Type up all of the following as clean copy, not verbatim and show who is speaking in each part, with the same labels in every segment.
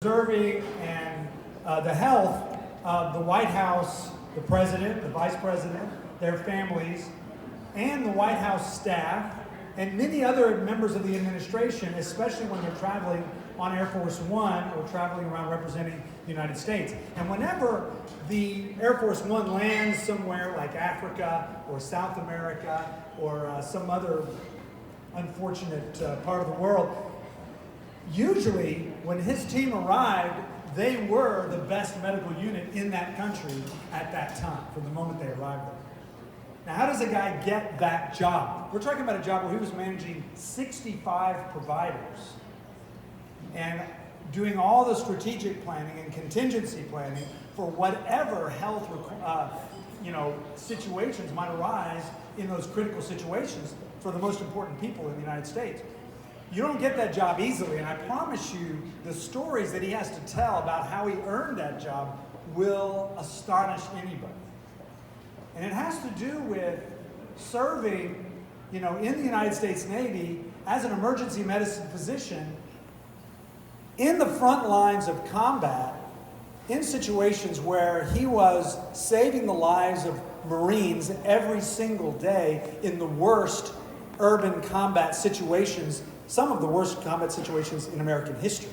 Speaker 1: preserving and the health of the White House, the president, the vice president, their families, and the White House staff, and many other members of the administration, especially when they're traveling on Air Force One or traveling around representing the United States. And whenever the Air Force One lands somewhere like Africa or South America or some other unfortunate part of the world, usually when his team arrived, they were the best medical unit in that country at that time, from the moment they arrived there. Now, how does a guy get that job? We're talking about a job where he was managing 65 providers and doing all the strategic planning and contingency planning for whatever health situations might arise in those critical situations for the most important people in the United States. You don't get that job easily, and I promise you the stories that he has to tell about how he earned that job will astonish anybody. And it has to do with serving, in the United States Navy as an emergency medicine physician in the front lines of combat in situations where he was saving the lives of Marines every single day in the worst urban combat situations, some of the worst combat situations in American history.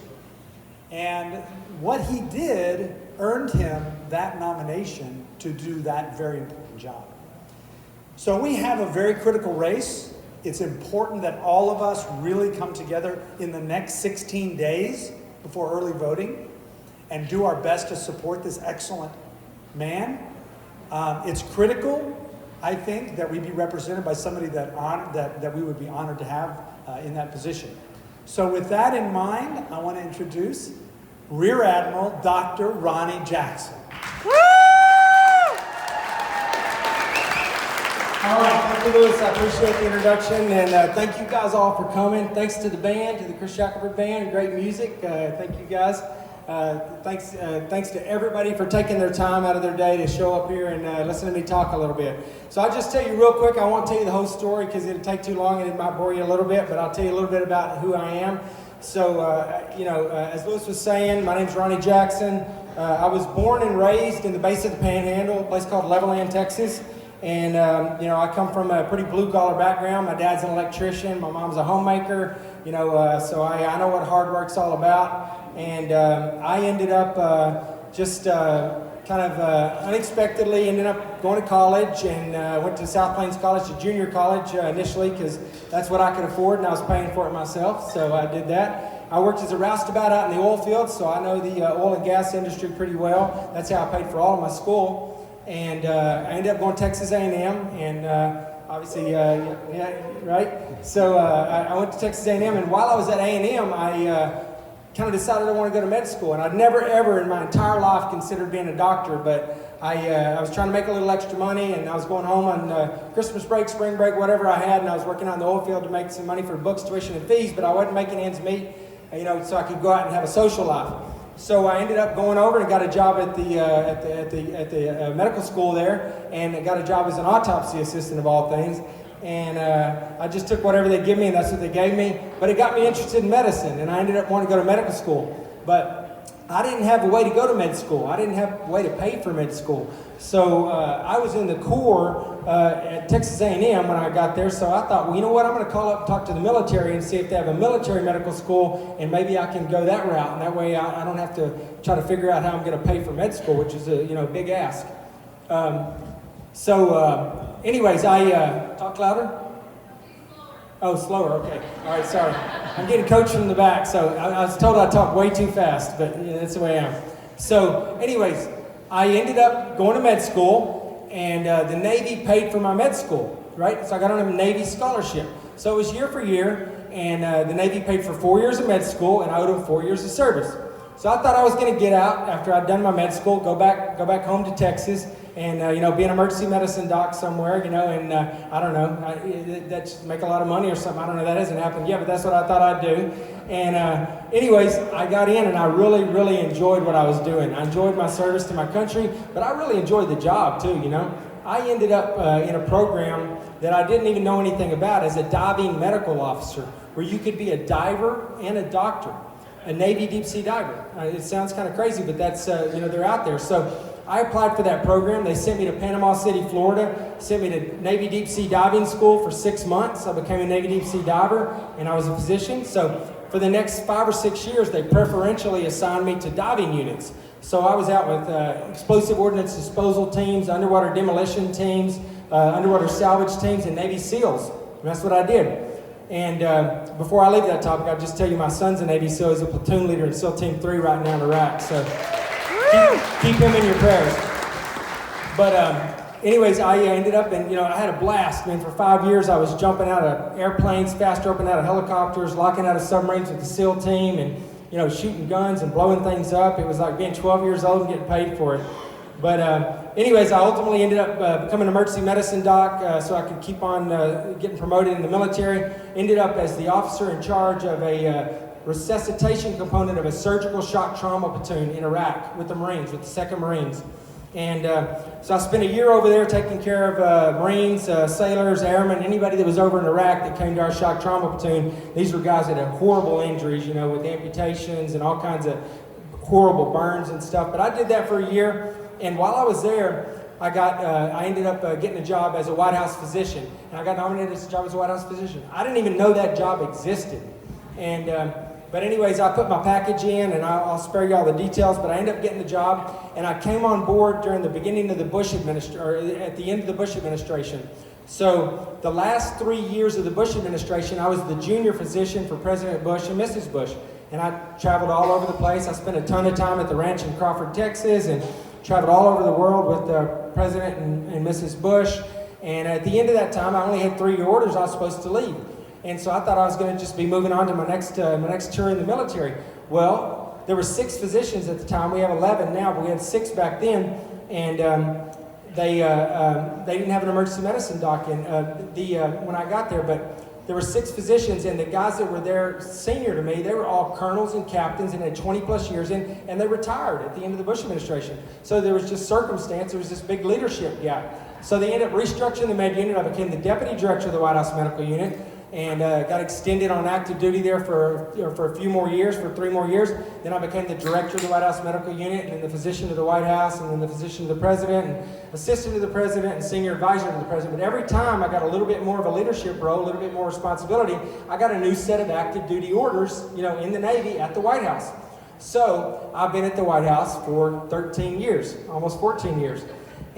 Speaker 1: And what he did earned him that nomination to do that very important job. So we have a very critical race. It's important that all of us really come together in the next 16 days before early voting and do our best to support this excellent man. It's critical, I think, that we be represented by somebody that we would be honored to have in that position. So with that in mind, I want to introduce Rear Admiral Dr. Ronny Jackson.
Speaker 2: Woo! All right, thank you, Lewis. I appreciate the introduction, and thank you guys all for coming. Thanks to the band, to the Chris Shackelford Band, great music. Thank you guys. Thanks to everybody for taking their time out of their day to show up here and listen to me talk a little bit. So I'll just tell you real quick, I won't tell you the whole story because it'll take too long and it might bore you a little bit, but I'll tell you a little bit about who I am. So, as Lewis was saying, my name's Ronny Jackson. I was born and raised in the base of the Panhandle, a place called Levelland, Texas. And, I come from a pretty blue-collar background. My dad's an electrician. My mom's a homemaker. So I know what hard work's all about. And I ended up unexpectedly ended up going to college and went to South Plains College, a junior college initially, because that's what I could afford and I was paying for it myself, so I did that. I worked as a roustabout out in the oil field, so I know the oil and gas industry pretty well. That's how I paid for all of my school. And I ended up going to Texas A&M, and obviously, right? So I went to Texas A&M, and while I was at A&M, I kind of decided I want to go to med school. And I'd never, ever in my entire life considered being a doctor, but I was trying to make a little extra money, and I was going home on Christmas break, spring break, whatever I had, and I was working out in the oil field to make some money for books, tuition, and fees, but I wasn't making ends meet, so I could go out and have a social life. So I ended up going over and got a job at the medical school there, and I got a job as an autopsy assistant of all things. And I just took whatever they give me, and that's what they gave me. But it got me interested in medicine, and I ended up wanting to go to medical school. But I didn't have a way to go to med school. I didn't have a way to pay for med school. So I was in the Corps at Texas A&M when I got there. So I thought, well, you know what? I'm going to call up and talk to the military and see if they have a military medical school, and maybe I can go that route. And that way I don't have to try to figure out how I'm going to pay for med school, which is a big ask. Anyways, I talk louder? Oh, slower, okay. All right, sorry. I'm getting coached from the back, so I was told I talk way too fast, but that's the way I am. So anyways, I ended up going to med school, and the Navy paid for my med school, right? So I got on a Navy scholarship. So it was year for year, and the Navy paid for 4 years of med school, and I owed them 4 years of service. So I thought I was going to get out after I'd done my med school, go back home to Texas, and be an emergency medicine doc somewhere, and I don't know, that's make a lot of money or something. I don't know, that hasn't happened yet, but that's what I thought I'd do. And anyways, I got in, and I really, really enjoyed what I was doing. I enjoyed my service to my country, but I really enjoyed the job too. I ended up in a program that I didn't even know anything about as a diving medical officer, where you could be a diver and a doctor. a Navy deep sea diver. It sounds kind of crazy, but that's, they're out there. So I applied for that program. They sent me to Panama City, Florida, sent me to Navy deep sea diving school for 6 months. I became a Navy deep sea diver, and I was a physician. So for the next 5 or 6 years, they preferentially assigned me to diving units. So I was out with explosive ordnance disposal teams, underwater demolition teams, underwater salvage teams, and Navy SEALs. And that's what I did. And before I leave that topic, I'll just tell you my son's a Navy SEAL. He's a platoon leader in SEAL Team 3 right now in Iraq. So keep him in your prayers. But anyways, I ended up in, I had a blast, man. For 5 years, I was jumping out of airplanes, fast jumping out of helicopters, locking out of submarines with the SEAL team, and, shooting guns and blowing things up. It was like being 12 years old and getting paid for it. But anyways, I ultimately ended up becoming an emergency medicine doc so I could keep on getting promoted in the military. Ended up as the officer in charge of a resuscitation component of a surgical shock trauma platoon in Iraq with the Marines, with the 2nd Marines. And so I spent a year over there taking care of Marines, sailors, airmen, anybody that was over in Iraq that came to our shock trauma platoon. These were guys that had horrible injuries, with amputations and all kinds of horrible burns and stuff. But I did that for a year. And while I was there, I ended up getting a job as a White House physician. And I got nominated as a job as a White House physician. I didn't even know that job existed. And but anyways, I put my package in, and I'll spare you all the details, but I ended up getting the job, and I came on board during the beginning of the at the end of the Bush administration. So the last 3 years of the Bush administration, I was the junior physician for President Bush and Mrs. Bush. And I traveled all over the place. I spent a ton of time at the ranch in Crawford, Texas, and traveled all over the world with President and Mrs. Bush. And at the end of that time, I only had 3-year orders. I was supposed to leave. And so I thought I was going to just be moving on to my next tour in the military. Well, there were 6 physicians at the time. We have 11 now, but we had 6 back then. And they didn't have an emergency medicine doc when I got there. But there were 6 physicians, and the guys that were there senior to me, they were all colonels and captains and had 20 plus years in, and they retired at the end of the Bush administration. So there was just circumstance, there was this big leadership gap. So they ended up restructuring the med unit. I became the deputy director of the White House Medical Unit, and got extended on active duty there for a few more years, for 3 more years. Then I became the director of the White House Medical Unit, and then the physician to the White House, and then the physician to the president, and assistant to the president, and senior advisor to the president. But every time I got a little bit more of a leadership role, a little bit more responsibility, I got a new set of active duty orders, in the Navy at the White House. So I've been at the White House for 13 years, almost 14 years.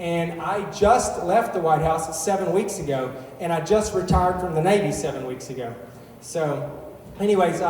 Speaker 2: And I just left the White House 7 weeks ago, and I just retired from the Navy 7 weeks ago. So, anyways, it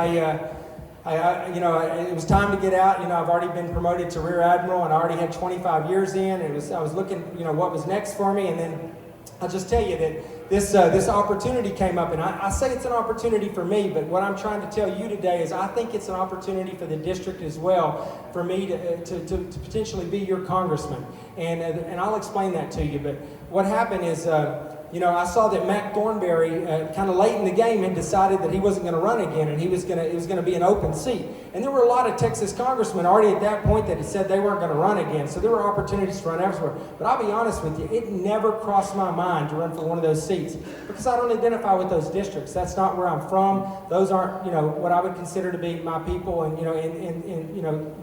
Speaker 2: was time to get out. I've already been promoted to Rear Admiral, and I already had 25 years in. I was looking, what was next for me, and then I'll just tell you that this opportunity came up, and I say it's an opportunity for me, but what I'm trying to tell you today is I think it's an opportunity for the district as well, for me to potentially be your congressman, and I'll explain that to you. But what happened is, I saw that Matt Thornberry, kind of late in the game, had decided that he wasn't going to run again, and it was going to be an open seat. And there were a lot of Texas congressmen already at that point that had said they weren't going to run again. So there were opportunities to run elsewhere. But I'll be honest with you, it never crossed my mind to run for one of those seats because I don't identify with those districts. That's not where I'm from. Those aren't, what I would consider to be my people and,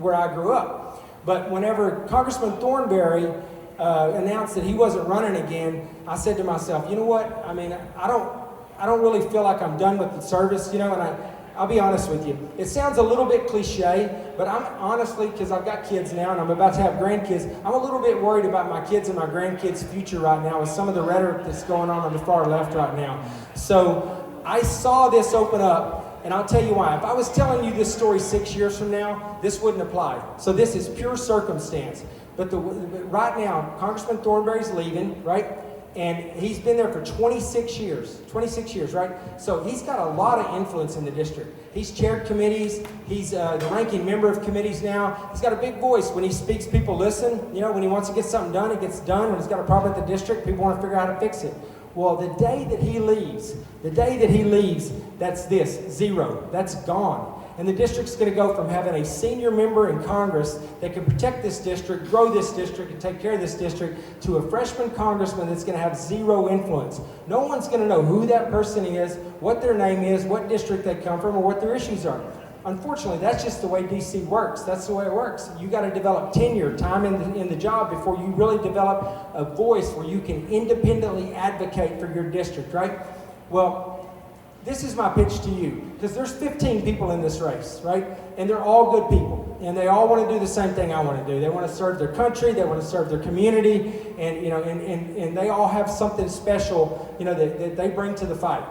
Speaker 2: where I grew up. But whenever Congressman Thornberry announced that he wasn't running again, I said to myself, you know what? I mean, I don't really feel like I'm done with the service, and I'll be honest with you. It sounds a little bit cliche, but I'm honestly, because I've got kids now and I'm about to have grandkids, I'm a little bit worried about my kids and my grandkids' future right now with some of the rhetoric that's going on the far left right now. So I saw this open up, and I'll tell you why. If I was telling you this story 6 years from now, this wouldn't apply. So this is pure circumstance. But right now, Congressman Thornberry's leaving, right? And he's been there for 26 years. 26 years, right? So he's got a lot of influence in the district. He's chaired committees. He's the ranking member of committees now. He's got a big voice. When he speaks, people listen. When he wants to get something done, it gets done. When he's got a problem with the district, people want to figure out how to fix it. Well, the day that he leaves, that's this, 0. That's gone. And the district's going to go from having a senior member in Congress that can protect this district, grow this district, and take care of this district, to a freshman congressman that's going to have 0 influence. No one's going to know who that person is, what their name is, what district they come from, or what their issues are. unfortunately, that's just the way DC works. That's the way it works. You got to develop tenure, time in the job before you really develop a voice where you can independently advocate for your district, right? Well, this is my pitch to you, because there's 15 people in this race, right? And they're all good people, and they all want to do the same thing I want to do. They want to serve their country, they want to serve their community, and and they all have something special, that they bring to the fight.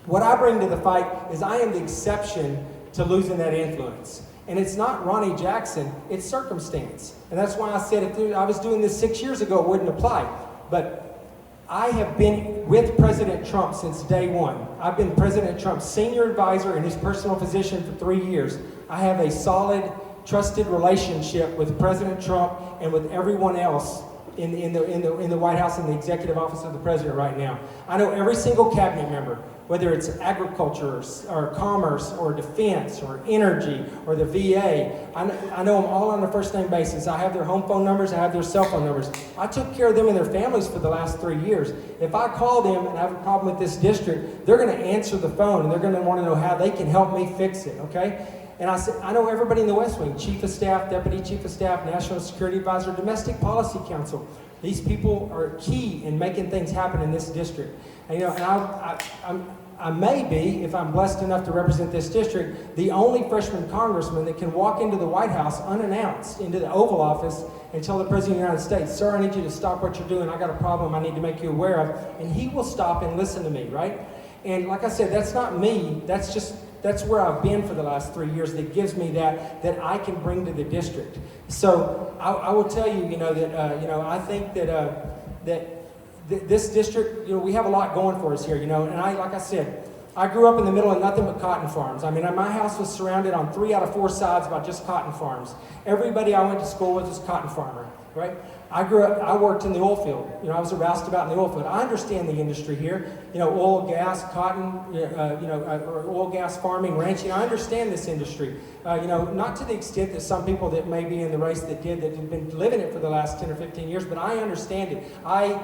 Speaker 2: What I bring to the fight is I am the exception to losing that influence. And it's not Ronny Jackson, it's circumstance. And that's why I said if I was doing this 6 years ago, it wouldn't apply. But I have been with President Trump since day one. I've been President Trump's senior advisor in his personal position for 3 years. I have a solid, trusted relationship with President Trump and with everyone else in the White House and the executive office of the president right now. I know every single cabinet member, whether it's agriculture or commerce or defense or energy or the VA. I know them all on a first name basis. I have their home phone numbers, I have their cell phone numbers. I took care of them and their families for the last 3 years. If I call them and I have a problem with this district, they're going to answer the phone and they're going to want to know how they can help me fix it, okay? And I said, I know everybody in the West Wing, Chief of Staff, Deputy Chief of Staff, National Security Advisor, Domestic Policy Council. These people are key in making things happen in this district. And, I may be, if I'm blessed enough to represent this district, the only freshman congressman that can walk into the White House unannounced, into the Oval Office, and tell the President of the United States, sir, I need you to stop what you're doing. I got a problem I need to make you aware of. And he will stop and listen to me, right? And like I said, that's not me. That's where I've been for the last 3 years. That gives me that I can bring to the district. So I will tell you, I think that this district, we have a lot going for us here, and like I said, I grew up in the middle of nothing but cotton farms. I mean, my house was surrounded on 3 out of 4 sides by just cotton farms. Everybody I went to school with was a cotton farmer, right? I worked in the oil field. I was a roustabout in the oil field. I understand the industry here. Oil, gas, cotton, or oil, gas, farming, ranching. I understand this industry. Not to the extent that some people that may be in the race that have been living it for the last 10 or 15 years, but I understand it. I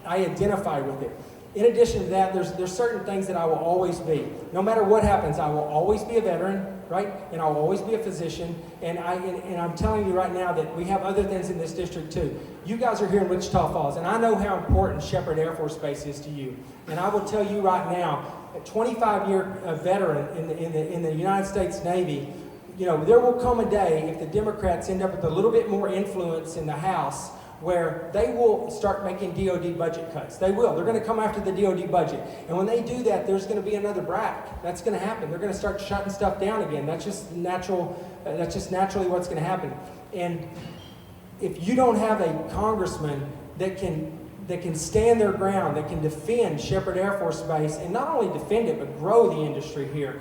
Speaker 2: identify with it. In addition to that, there's certain things that I will always be. No matter what happens, I will always be a veteran, right? And I will always be a physician. And I'm telling you right now that we have other things in this district too. You guys are here in Wichita Falls, and I know how important Shepherd Air Force Base is to you. And I will tell you right now, a 25-year veteran in the United States Navy, there will come a day if the Democrats end up with a little bit more influence in the House, where they will start making DOD budget cuts. They will. They're going to come after the DOD budget. And when they do that, there's going to be another BRAC. That's going to happen. They're going to start shutting stuff down again. That's just natural. That's just naturally what's going to happen. And if you don't have a congressman that can stand their ground, that can defend Shepherd Air Force Base, and not only defend it, but grow the industry here.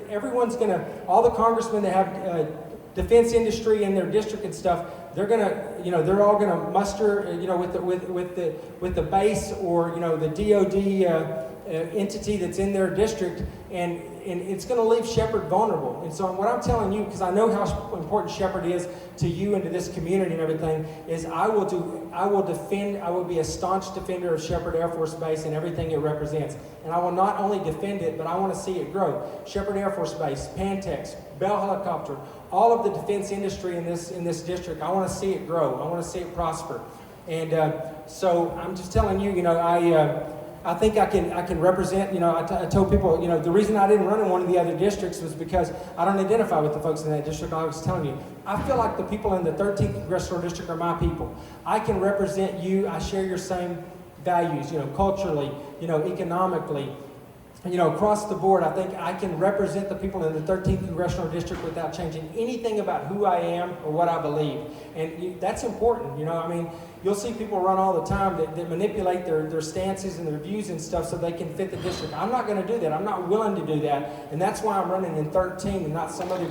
Speaker 2: Everyone's going to, all the congressmen that have defense industry in their district and stuff, they're all gonna muster, with the base or the DOD entity that's in their district, and it's going to leave Shepherd vulnerable. And so what I'm telling you, because I know how important Shepherd is to you and to this community and everything, is I will be a staunch defender of Shepherd Air Force Base and everything it represents. And I will not only defend it, but I want to see it grow. Shepherd Air Force Base, Pantex, Bell Helicopter, all of the defense industry in this district, I want to see it grow. I want to see it prosper. And so I'm just telling you, I think I can represent, I told people, the reason I didn't run in one of the other districts was because I don't identify with the folks in that district. I was telling you, I feel like the people in the 13th Congressional District are my people. I can represent you. I share your same values, culturally, economically, across the board. I think I can represent the people in the 13th Congressional District without changing anything about who I am or what I believe. And that's important, you'll see people run all the time that manipulate their stances and their views and stuff so they can fit the district. I'm not going to do that. I'm not willing to do that. And that's why I'm running in 13 and not some other